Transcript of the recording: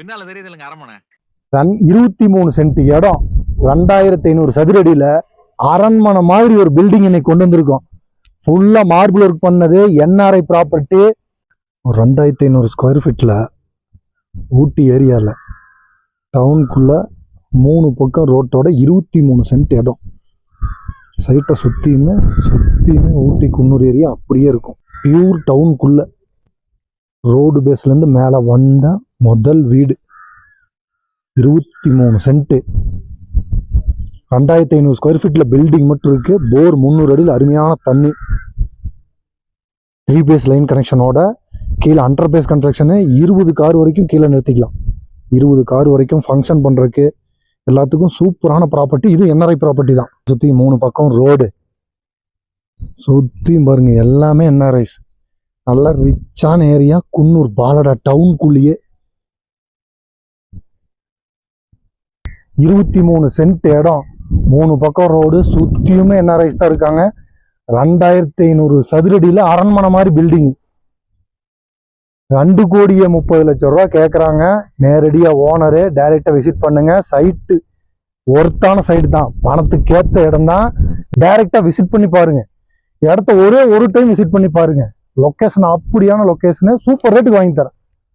பின்னால தெரியுதுங்க அரண்மனை. 23 சென்ட் இடம் 2500 சதுர அடியில அரண்மனை மாதிரி ஒரு பில்டிங் இன்னைக்கு கொண்டு வந்திருக்கோம். ஃபுல்லா மார்பிள் ஒர்க் பண்ணது, என்ஆர்ஐ ப்ராப்பர்ட்டி. 2500 ஸ்கொயர் ஃபீட்ல ஊட்டி ஏரியால டவுனுக்குள்ள 3 பக்கம் ரோட்டோட 23 சென்ட் இடம். சைட்டை சுத்தியுமே ஊட்டி குன்னூர் ஏரியா அப்படியே இருக்கும். பியூர் டவுனுக்குள்ள ரோடு பேஸ்ல இருந்து மேல வந்த முதல் வீடு 23 சென்ட். 2500 ஸ்கொயர் ஃபீட்ல பில்டிங் மட்டும் இருக்கு. போர் 300 அடியில் அருமையான தண்ணி. 3 பேஸ் லைன் கனெக்ஷனோட கீழே அண்டர் பேஸ் கன்ஸ்ட்ரக்ஷனு. 20 கார் வரைக்கும் கீழே நிறுத்திக்கலாம். 20 கார் வரைக்கும் ஃபங்க்ஷன் பண்றதுக்கு எல்லாத்துக்கும் சூப்பரான ப்ராப்பர்ட்டி. இது என்ஆர்ஐ ப்ராப்பர்ட்டி தான். சுத்தி 3 பக்கம் ரோடு, சுத்தியும் பாருங்க எல்லாமே என்ஆர்ஐஸ். நல்ல ரிச்சான ஏரியா. குன்னூர் பாலடா டவுனுக்குள்ளேயே 23 சென்ட் இடம், 3 பக்கம் ரோடு, சுத்தியுமே என்ஆர்ஐஸ் தான் இருக்காங்க. 2500 சதுரடியில அரண்மனை மாதிரி பில்டிங். 2,30,00,000 கேட்குறாங்க. நேரடியா ஓனரு டைரக்டா விசிட் பண்ணுங்க. சைட்டு ஒர்த்தான சைட்டு தான், பணத்துக்கு ஏற்ற இடம் தான். டைரக்டா விசிட் பண்ணி பாருங்க. இடத்த ஒரே ஒரு டைம் விசிட் பண்ணி பாருங்க. லொக்கேஷன் அப்படியான லொக்கேஷனு, சூப்பர் ரேட்டுக்கு வாங்கி தரேன்.